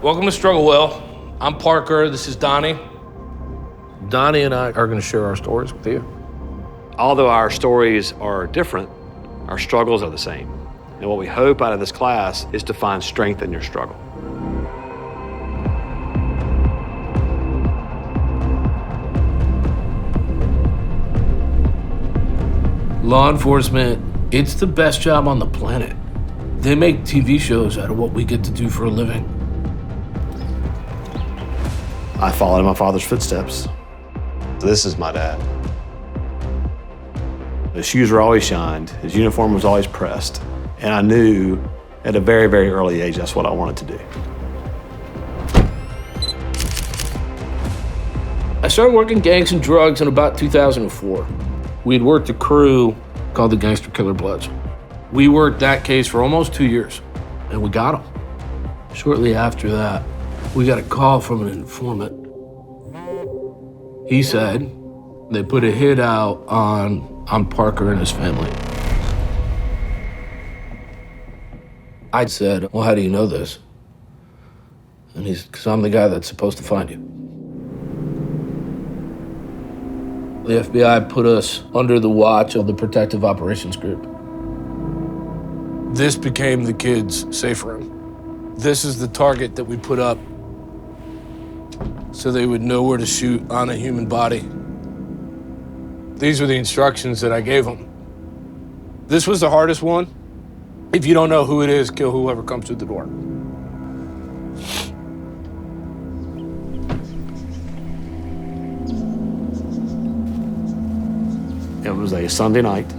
Welcome to Struggle Well. I'm Parker, this is Donnie. Donnie and I are gonna share our stories with you. Although our stories are different, our struggles are the same. And what we hope out of this class is to find strength in your struggle. Law enforcement, it's the best job on the planet. They make TV shows out of what we get to do for a living. I followed in my father's footsteps. This is my dad. His shoes were always shined, his uniform was always pressed, and I knew at a very, very early age that's what I wanted to do. I started working gangs and drugs in about 2004. We had worked a crew called the Gangster Killer Bloods. We worked that case for almost 2 years, and we got him. Shortly after that, we got a call from an informant. He said they put a hit out on Parker and his family. I said, well, how do you know this? And he's, because I'm the guy that's supposed to find you. The FBI put us under the watch of the Protective Operations Group. This became the kids' safe room. This is the target that we put up so they would know where to shoot on a human body. These were the instructions that I gave them. This was the hardest one. If you don't know who it is, kill whoever comes through the door. It was a Sunday night.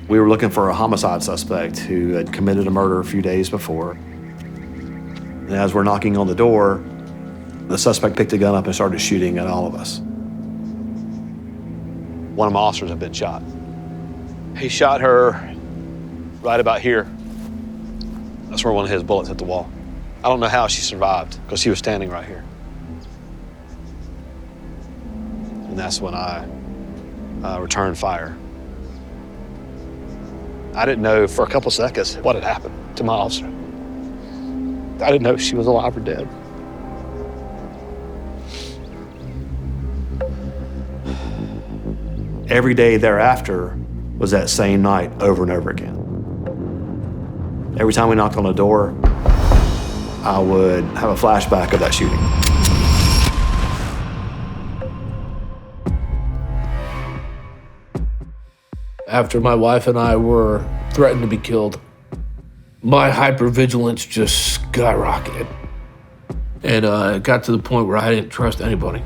We were looking for a homicide suspect who had committed a murder a few days before. And as we're knocking on the door, the suspect picked a gun up and started shooting at all of us. One of my officers had been shot. He shot her right about here. That's where one of his bullets hit the wall. I don't know how she survived because she was standing right here. And that's when I returned fire. I didn't know for a couple seconds what had happened to my officer. I didn't know if she was alive or dead. Every day thereafter was that same night over and over again. Every time we knocked on a door, I would have a flashback of that shooting. After my wife and I were threatened to be killed, my hypervigilance just skyrocketed. And it got to the point where I didn't trust anybody.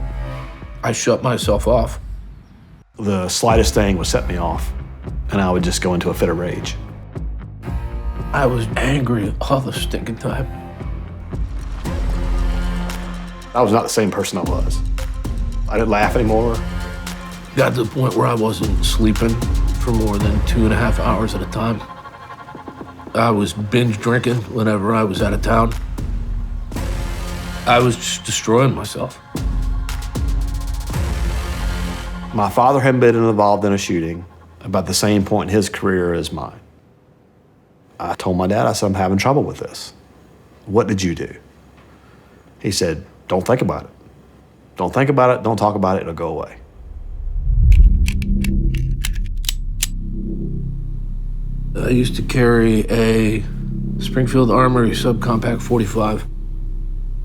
I shut myself off. The slightest thing would set me off, and I would just go into a fit of rage. I was angry all the stinking time. I was not the same person I was. I didn't laugh anymore. Got to the point where I wasn't sleeping for more than 2.5 hours at a time. I was binge drinking whenever I was out of town. I was just destroying myself. My father had been involved in a shooting about the same point in his career as mine. I told my dad, I said, I'm having trouble with this. What did you do? He said, don't think about it. Don't think about it, don't talk about it, it'll go away. I used to carry a Springfield Armory subcompact .45.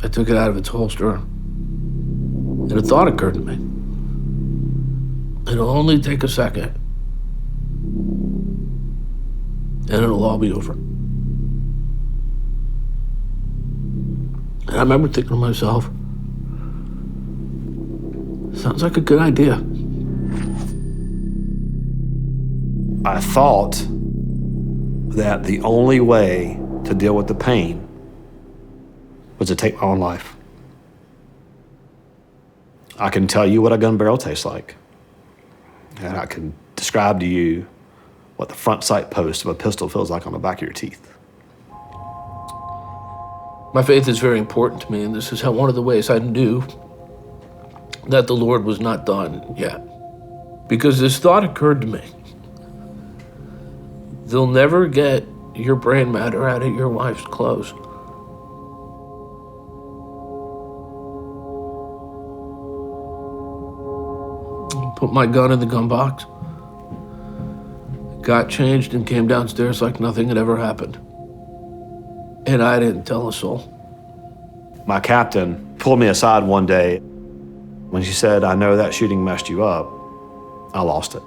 I took it out of its holster, and a thought occurred to me. It'll only take a second, and it'll all be over. And I remember thinking to myself, sounds like a good idea. I thought that the only way to deal with the pain was to take my own life. I can tell you what a gun barrel tastes like. And I can describe to you what the front sight post of a pistol feels like on the back of your teeth. My faith is very important to me, and this is how one of the ways I knew that the Lord was not done yet. Because this thought occurred to me. They'll never get your brain matter out of your wife's clothes. put my gun in the gun box, got changed, and came downstairs like nothing had ever happened. And I didn't tell a soul. My captain pulled me aside one day. When she said, "I know that shooting messed you up," I lost it.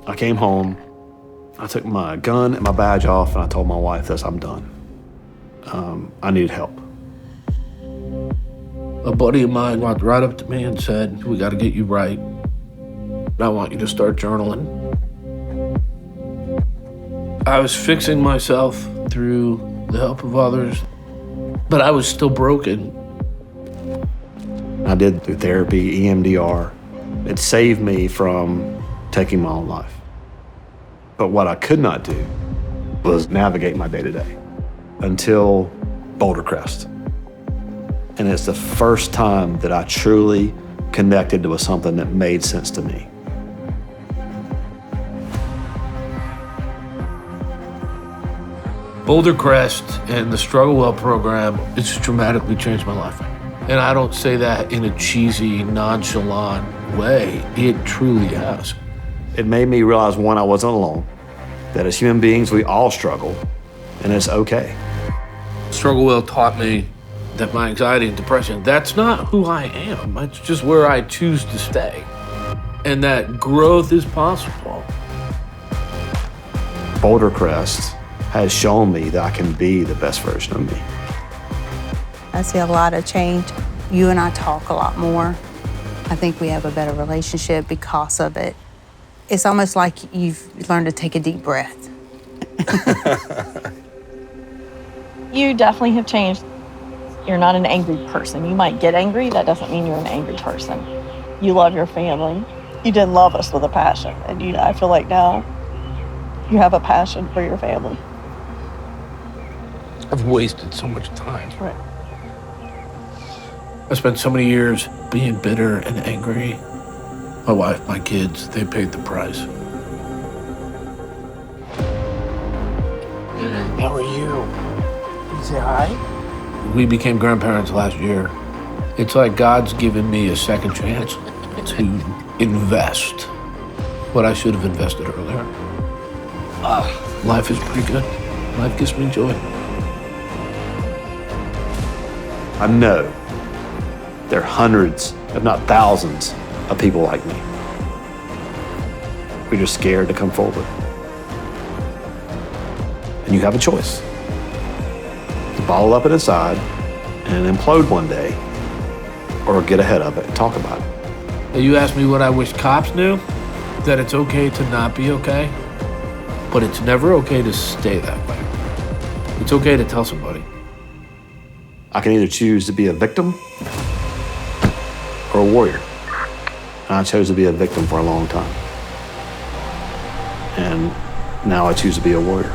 I came home, I took my gun and my badge off, and I told my wife this: I'm done. I need help. A buddy of mine walked right up to me and said, "We got to get you right. I want you to start journaling." I was fixing myself through the help of others, but I was still broken. I did through therapy, EMDR. It saved me from taking my own life. But what I could not do was navigate my day-to-day until Boulder Crest. And it's the first time that I truly connected with something that made sense to me. Boulder Crest and the Struggle Well program, it's dramatically changed my life. And I don't say that in a cheesy, nonchalant way. It truly has. It made me realize, one, I wasn't alone, that as human beings, we all struggle, and it's okay. Struggle Well taught me that my anxiety and depression, that's not who I am. It's just where I choose to stay. And that growth is possible. Boulder Crest has shown me that I can be the best version of me. I see a lot of change. You and I talk a lot more. I think we have a better relationship because of it. It's almost like you've learned to take a deep breath. You definitely have changed. You're not an angry person. You might get angry, that doesn't mean you're an angry person. You love your family. You did love us with a passion, and I feel like now you have a passion for your family. I've wasted so much time. Right. I spent so many years being bitter and angry. My wife, my kids, they paid the price. How are you? You say hi? We became grandparents last year. It's like God's given me a second chance to invest what I should have invested earlier. Life is pretty good. Life gives me joy. I know there are hundreds, if not thousands, of people like me. We're just scared to come forward. And you have a choice: to bottle up inside and implode one day, or get ahead of it and talk about it. You asked me what I wish cops knew, that it's okay to not be okay, but it's never okay to stay that way. It's okay to tell somebody. I can either choose to be a victim or a warrior. And I chose to be a victim for a long time. And now I choose to be a warrior.